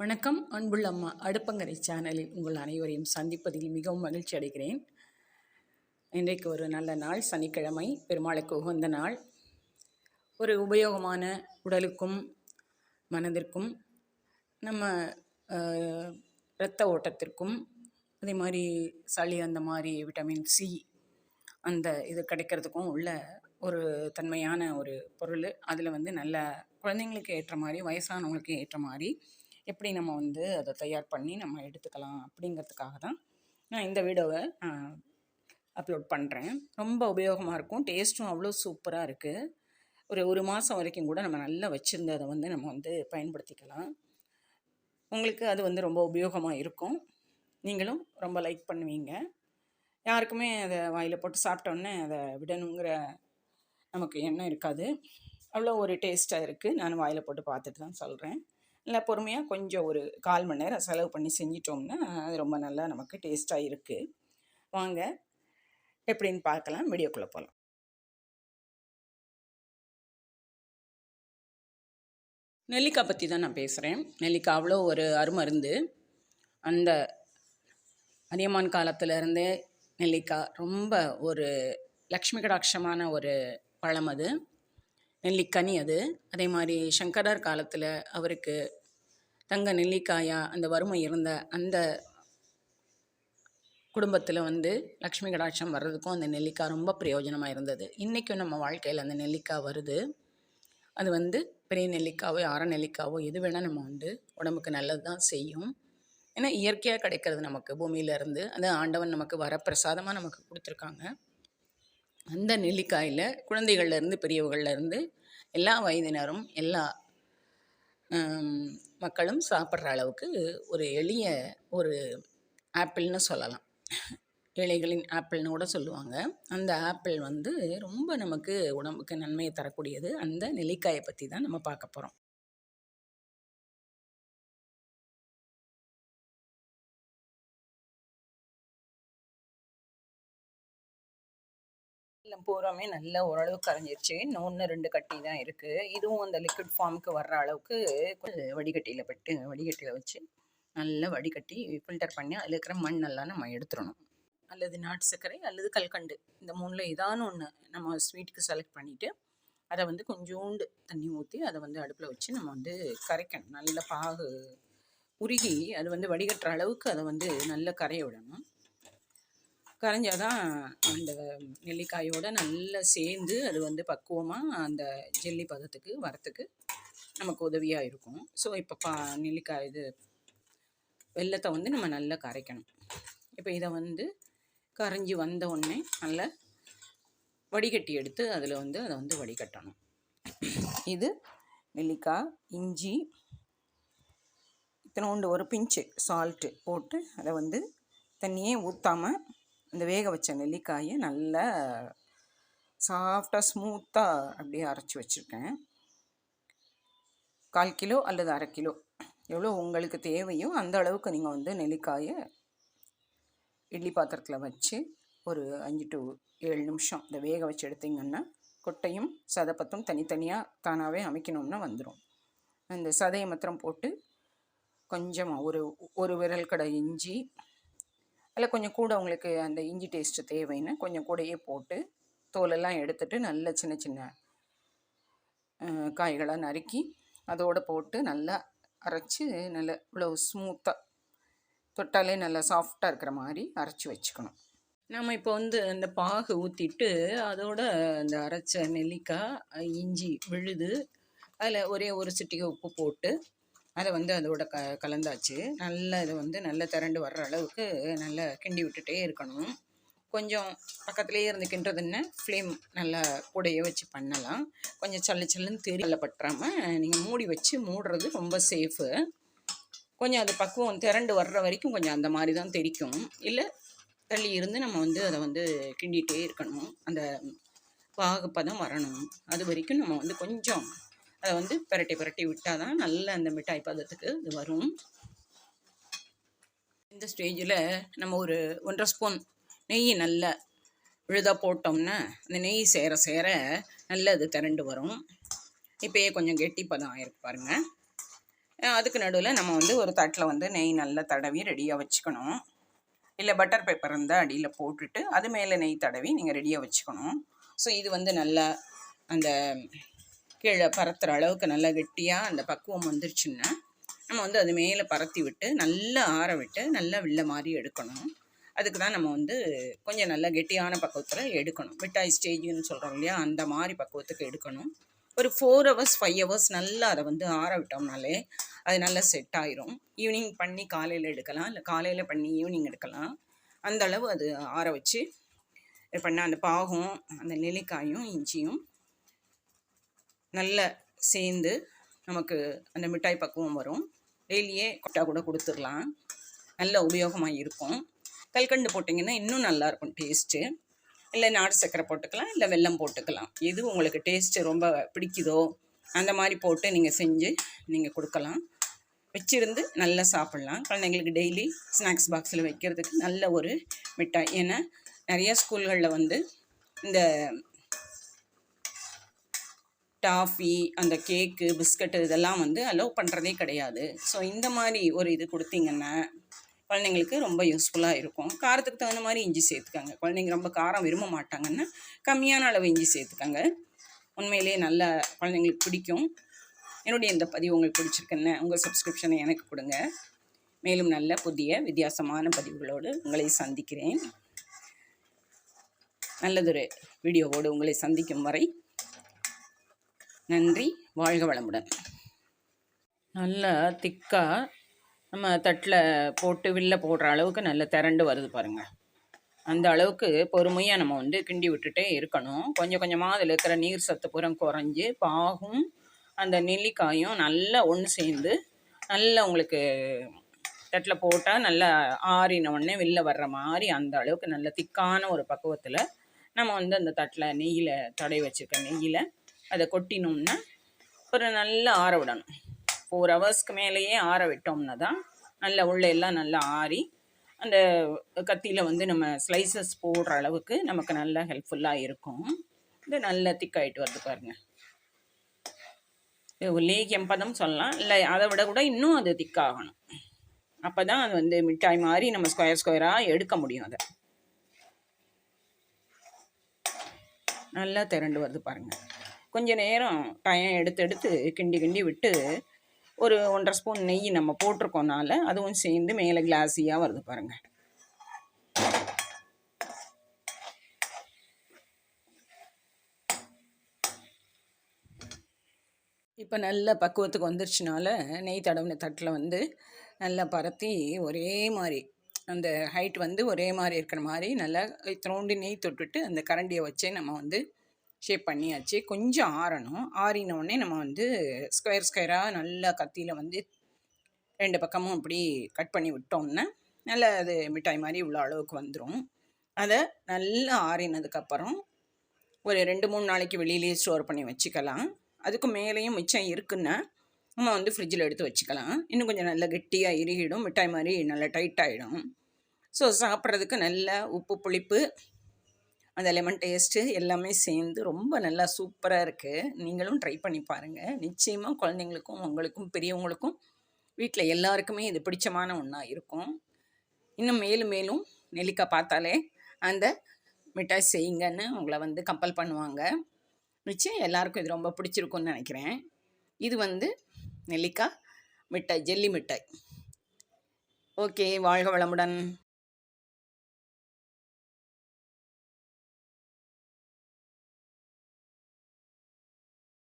வணக்கம் அன்புள்ள அம்மா அடுப்பங்கரை சேனலில் உங்கள் அனைவரையும் சந்திப்பதில் மிகவும் மகிழ்ச்சி அடைகிறேன். இன்றைக்கு ஒரு நல்ல நாள், சனிக்கிழமை, பெருமாளுக்கு உகந்த நாள். ஒரு உபயோகமான உடலுக்கும் மனதிற்கும் நம்ம இரத்த ஓட்டத்திற்கும் அதே மாதிரி சளி அந்த மாதிரி விட்டமின் சி அந்த இது கிடைக்கிறதுக்கும் உள்ள ஒரு தன்மையான ஒரு பொருள். அதில் நல்ல குழந்தைங்களுக்கு ஏற்ற மாதிரி வயசானவங்களுக்கு ஏற்ற மாதிரி எப்படி நம்ம அதை தயார் பண்ணி நம்ம எடுத்துக்கலாம் அப்படிங்கிறதுக்காக தான் நான் இந்த வீடியோவை அப்லோட் பண்ணுறேன். ரொம்ப உபயோகமாக இருக்கும், டேஸ்ட்டும் அவ்வளோ சூப்பராக இருக்குது. ஒரு மாதம் வரைக்கும் கூட நம்ம நல்லா வச்சுருந்து அதை நம்ம பயன்படுத்திக்கலாம். உங்களுக்கு அது ரொம்ப உபயோகமாக இருக்கும். நீங்களும் ரொம்ப லைக் பண்ணுவீங்க. யாருக்குமே அதை வாயில் போட்டு சாப்பிட்டோன்னே அதை விடணுங்கிற நமக்கு எண்ணம் இருக்காது. அவ்வளோ ஒரு டேஸ்ட்டாக இருக்குது. நான் வாயில் போட்டு பார்த்துட்டு தான் சொல்கிறேன். இல்லை பொறுமையாக கொஞ்சம் ஒரு 1/4 மணி நேரம் செலவு பண்ணி செஞ்சிட்டோம்னா அது ரொம்ப நல்லா நமக்கு டேஸ்ட்டாக இருக்குது. வாங்க எப்படின்னு பார்க்கலாம், வீடியோக்குள்ளே போகலாம். நெல்லிக்காய் பற்றி தான் நான் பேசுகிறேன். நெல்லிக்காய் அவ்வளோ ஒரு அருமருந்து. அந்த அதியமான் காலத்திலேருந்தே நெல்லிக்காய் ரொம்ப ஒரு லக்ஷ்மி கடாட்சமான ஒரு பழம். அது நெல்லிக்கனி. அது அதே மாதிரி சங்கரர் காலத்தில் அவருக்கு தங்க நெல்லிக்காயா அந்த வறுமை இருந்த அந்த குடும்பத்தில் லக்ஷ்மி கடாட்சம் வர்றதுக்கும் அந்த நெல்லிக்காய் ரொம்ப பிரயோஜனமாக இருந்தது. இன்றைக்கும் நம்ம வாழ்க்கையில் அந்த நெல்லிக்காய் வருது. அது பெரிய நெல்லிக்காவோ அரை நெல்லிக்காவோ எது வேணால் நம்ம உடம்புக்கு நல்லது தான் செய்யும். ஏன்னா இயற்கையாக கிடைக்கிறது நமக்கு பூமியிலேருந்து. அது ஆண்டவன் நமக்கு வரப்பிரசாதமாக நமக்கு கொடுத்துருக்காங்க. அந்த நெல்லிக்காயில் குழந்தைகள்லேருந்து பெரியவர்கள்லேருந்து எல்லா வயதினரும் எல்லா மக்களும் சாப்பிட்ற அளவுக்கு ஒரு எளிய ஒரு ஆப்பிள்னு சொல்லலாம். ஏழைகளின் ஆப்பிள்னு கூட சொல்லுவாங்க. அந்த ஆப்பிள் ரொம்ப நமக்கு உடம்புக்கு நன்மையை தரக்கூடியது. அந்த நெல்லிக்காயை பற்றி தான் நம்ம பார்க்க போகிறோம். எல்லாம் பூராமே நல்லா ஓரளவுக்கு கரைஞ்சிருச்சு. இன்னும் 1-2 கட்டி தான் இருக்குது. இதுவும் அந்த லிக்விட் ஃபார்முக்கு வர்ற அளவுக்கு கொஞ்சம் வடிகட்டியில் வச்சு நல்லா வடிகட்டி ஃபில்டர் பண்ணி அதில் இருக்கிற மண்ணெல்லாம் நம்ம எடுத்துடணும். அல்லது நாட்டு சர்க்கரை அல்லது கல்கண்டு, இந்த 3ல் ஏதானு ஒன்று நம்ம ஸ்வீட்டுக்கு செலக்ட் பண்ணிவிட்டு அதை கொஞ்சோண்டு தண்ணி ஊற்றி அதை அடுப்பில் வச்சு நம்ம கரைக்கணும். நல்ல பாகு உருகி அது வடிகட்டுற அளவுக்கு அதை நல்லா கரைய விடணும். கரைஞ்சாதான் அந்த நெல்லிக்காயோடு நல்லா சேர்ந்து அது பக்குவமாக அந்த ஜெல்லி பதத்துக்கு வரத்துக்கு நமக்கு உதவியாக இருக்கும். ஸோ இப்போ நெல்லிக்காய் வெல்லத்தை நம்ம நல்லா கரைக்கணும். இப்போ இதை கரைஞ்சி வந்த உடனே நல்லா வடிகட்டி எடுத்து அதில் அதை வடிகட்டணும். இது நெல்லிக்காய், இஞ்சி, இத்தனோண்டு ஒரு பிஞ்சு சால்ட்டு போட்டு அதை தண்ணியே ஊற்றாமல் இந்த வேக வச்ச நெல்லிக்காயை நல்லா சாஃப்டாக ஸ்மூத்தாக அப்படியே அரைச்சி வச்சுருக்கேன். 1/4 கிலோ அல்லது அரை கிலோ எவ்வளோ உங்களுக்கு தேவையோ அந்த அளவுக்கு நீங்கள் நெல்லிக்காயை இட்லி பாத்திரத்தில் வச்சு ஒரு 5 to 7 நிமிஷம் இதை வேக வச்சு எடுத்திங்கன்னா கொட்டையும் சதைப்பத்தும் தனித்தனியாக தானாகவே அமைக்கணும்னா வந்துடும். அந்த சதையை மாத்திரம் போட்டு கொஞ்சமாக ஒரு விரல் கடை இஞ்சி, அதில் கொஞ்சம் கூட உங்களுக்கு அந்த இஞ்சி டேஸ்ட்டு தேவைன்னு கொஞ்சம் கூடையே போட்டு தோலெல்லாம் எடுத்துட்டு நல்ல சின்ன சின்ன காய்களாக நறுக்கி அதோடு போட்டு நல்லா அரைச்சி நல்லா இவ்வளோ ஸ்மூத்தாக தொட்டாலே நல்லா சாஃப்டாக இருக்கிற மாதிரி அரைச்சி வச்சுக்கணும். நம்ம இப்போ அந்த பாகு ஊற்றிட்டு அதோட அந்த அரைச்ச நெல்லிக்காய், இஞ்சி விழுது, அதில் ஒரே ஒரு சிட்டிகை உப்பு போட்டு அதை அதோட கலந்தாச்சு. நல்லா இது நல்லா திரண்டு வர்ற அளவுக்கு நல்லா கிண்டி விட்டுட்டே இருக்கணும். கொஞ்சம் பக்கத்துலேயே இருந்து கிண்டுறதுன்னு ஃப்ளேம் நல்லா கூடையே வச்சு பண்ணலாம். கொஞ்சம் சல்லுன்னு தெரியல பற்றாமல் நீங்கள் மூடி வச்சு மூடுறது ரொம்ப சேஃபு. கொஞ்சம் அது பக்குவம் திரண்டு வர்ற வரைக்கும் கொஞ்சம் அந்த மாதிரி தான் தெரிக்கும். இல்லை தள்ளி இருந்து நம்ம அதை கிண்டிகிட்டே இருக்கணும். அந்த பாகுப்பதம் வரணும். அது வரைக்கும் நம்ம கொஞ்சம் அதை பிரட்டி விட்டால் தான் நல்ல அந்த மிட்டாய் பதத்துக்கு இது வரும். இந்த ஸ்டேஜில் நம்ம ஒரு 1.5 ஸ்பூன் நெய் நல்லா விழுதாக போட்டோம்னா அந்த நெய் சேர நல்ல அது திரண்டு வரும். இப்போயே கொஞ்சம் கெட்டி பதம் ஆயிருக்கு பாருங்கள். அதுக்கு நடுவில் நம்ம வந்து ஒரு தட்டில் வந்து நெய் நல்லா தடவி ரெடியாக வச்சுக்கணும். இல்லை பட்டர் பேப்பர் இருந்தால் அடியில் போட்டுட்டு அது மேலே நெய் தடவி நீங்கள் ரெடியாக வச்சுக்கணும். ஸோ இது வந்து நல்லா அந்த கீழே பரத்துற அளவுக்கு நல்லா கெட்டியாக அந்த பக்குவம் வந்துருச்சுன்னா நம்ம வந்து அது மேலே பரத்தி விட்டு நல்லா ஆற விட்டு நல்லா வில்ல மாதிரி எடுக்கணும். அதுக்கு தான் நம்ம வந்து கொஞ்சம் நல்லா கெட்டியான பக்குவத்தில் எடுக்கணும். மிட்டாய் ஸ்டேஜுன்னு சொல்கிறோம் இல்லையா, அந்த மாதிரி பக்குவத்துக்கு எடுக்கணும். ஒரு 4 hours 5 hours நல்லா அதை வந்து ஆற விட்டோம்னாலே அது நல்லா செட் ஆயிரும். ஈவினிங் பண்ணி காலையில் எடுக்கலாம், இல்லை காலையில் பண்ணி ஈவினிங் எடுக்கலாம். அந்த அளவு அது ஆற வச்சு பண்ண அந்த பாகும் அந்த நெல்லிக்காயும் இஞ்சியும் நல்லா சேர்ந்து நமக்கு அந்த மிட்டாய் பக்குவம் வரும். டெய்லியே கொட்டா கூட கொடுத்துடலாம், நல்ல உபயோகமாக இருக்கும். கல்கண்டு போட்டிங்கன்னா இன்னும் நல்லாயிருக்கும் டேஸ்ட்டு. இல்லை நாட்டு சர்க்கரை போட்டுக்கலாம், இல்லை வெல்லம் போட்டுக்கலாம். எது உங்களுக்கு டேஸ்ட்டு ரொம்ப பிடிக்குதோ அந்த மாதிரி போட்டு நீங்கள் செஞ்சு நீங்கள் கொடுக்கலாம். வச்சுருந்து நல்லா சாப்பிட்லாம். குழந்தைங்களுக்கு டெய்லி ஸ்நாக்ஸ் பாக்ஸில் வைக்கிறதுக்கு நல்ல ஒரு மிட்டாய். ஏன்னா நிறைய ஸ்கூல்களில் வந்து இந்த டாஃபி, அந்த கேக்கு, பிஸ்கட்டு இதெல்லாம் வந்து அலோவ் பண்ணுறதே கிடையாது. ஸோ இந்த மாதிரி ஒரு இது கொடுத்தீங்கன்னா குழந்தைங்களுக்கு ரொம்ப யூஸ்ஃபுல்லாக இருக்கும். காரத்துக்கு தகுந்த மாதிரி இஞ்சி சேர்த்துக்கங்க. குழந்தைங்க ரொம்ப காரம் விரும்ப மாட்டாங்கன்னா கம்மியான அளவு இஞ்சி சேர்த்துக்கங்க. உண்மையிலேயே நல்லா குழந்தைங்களுக்கு பிடிக்கும். என்னுடைய இந்த பதிவு உங்களுக்கு பிடிச்சிருக்குன்னு உங்கள் சப்ஸ்கிரிப்ஷனை எனக்கு கொடுங்க. மேலும் நல்ல புதிய வித்தியாசமான பதிவுகளோடு உங்களை சந்திக்கிறேன். நல்லதொரு வீடியோவோடு உங்களை சந்திக்கும் வரை நன்றி. வாழ்க வளமுடன். நல்லா திக்காக நம்ம தட்டில் போட்டு வில்ல போடுற அளவுக்கு நல்ல திரண்டு வருது பாருங்கள். அந்த அளவுக்கு பொறுமையாக நம்ம வந்து கிண்டி விட்டுட்டே இருக்கணும். கொஞ்சம் கொஞ்சமாக அதில் இருக்கிற நீர் சத்து புறம் குறைஞ்சி பாகும் அந்த நெல்லிக்காயும் நல்லா ஒன்று சேர்ந்து நல்லா உங்களுக்கு தட்டில் போட்டால் நல்லா ஆறின உடனே வெளில வர்ற மாதிரி அந்த அளவுக்கு நல்ல திக்கான ஒரு பக்குவத்தில் நம்ம வந்து அந்த தட்டில் நெய்யில் தடவி வச்சுருக்க நெய்யில் அதை கொட்டினோம்னா ஒரு நல்லா ஆற விடணும். 4 hours மேலேயே ஆற விட்டோம்னா தான் நல்லா உள்ளெல்லாம் நல்லா ஆறி அந்த கத்தியில் வந்து நம்ம ஸ்லைசஸ் போடுற அளவுக்கு நமக்கு நல்லா ஹெல்ப்ஃபுல்லாக இருக்கும். இது நல்லா திக்காயிட்டு வருது பாருங்கள். லேகியம் பதம் சொல்லலாம், இல்லை அதை விட கூட இன்னும் அது திக்காகணும். அப்போ தான் அது வந்து மிட்டாய் மாதிரி நம்ம ஸ்கொயராக எடுக்க முடியும். அதை நல்லா திரண்டு வருது பாருங்கள். கொஞ்சம் நேரம் டைம் எடுத்து கிண்டி விட்டு ஒரு 1.5 ஸ்பூன் நெய் நம்ம போட்டிருக்கோனால அதுவும் சேர்ந்து மேலே கிளாஸியாக வருது பாருங்கள். இப்போ நல்ல பக்குவத்துக்கு வந்துருச்சுனால நெய் தடவின தட்டில் வந்து நல்லா பரத்தி ஒரே மாதிரி அந்த ஹைட் வந்து ஒரே மாதிரி இருக்கிற மாதிரி நல்லா இத்தினோண்டு நெய் தொட்டுட்டு அந்த கரண்டியை வச்சே நம்ம வந்து ஷேப் பண்ணியாச்சு. கொஞ்சம் ஆறணும். ஆறினோடனே நம்ம வந்து ஸ்கொயராக நல்லா கத்தியில் வந்து 2 பக்கமும் இப்படி கட் பண்ணி விட்டோம்னா நல்லா அது மிட்டாய் மாதிரி இவ்வளோ அளவுக்கு வந்துடும். அதை நல்லா ஆறினதுக்கப்புறம் ஒரு 2-3 நாளைக்கு வெளியிலேயே ஸ்டோர் பண்ணி வச்சுக்கலாம். அதுக்கு மேலேயும் மிச்சம் இருக்குன்னா நம்ம வந்து ஃப்ரிட்ஜில் எடுத்து வச்சுக்கலாம். இன்னும் கொஞ்சம் நல்லா கெட்டியாக இறுகிடும், மிட்டாய் மாதிரி நல்லா டைட் ஆகிடும். ஸோ சாப்பிட்றதுக்கு நல்ல உப்பு புளிப்பு அந்த லெமன் டேஸ்ட்டு எல்லாமே சேர்ந்து ரொம்ப நல்லா சூப்பராக இருக்குது. நீங்களும் ட்ரை பண்ணி பாருங்கள். நிச்சயமாக குழந்தைங்களுக்கும் உங்களுக்கும் பெரியவங்களுக்கும் வீட்டில் எல்லாருக்குமே இது பிடிச்சமான ஒன்றா இருக்கும். இன்னும் மேலும் நெல்லிக்காய் பார்த்தாலே அந்த மிட்டாய் செய்யுங்கன்னு உங்களை வந்து கம்பல் பண்ணுவாங்க. நிச்சயம் எல்லாருக்கும் இது ரொம்ப பிடிச்சிருக்குன்னு நினைக்கிறேன். இது வந்து நெல்லிக்காய் மிட்டாய், ஜெல்லி மிட்டாய். ஓகே, வாழ்க வளமுடன்.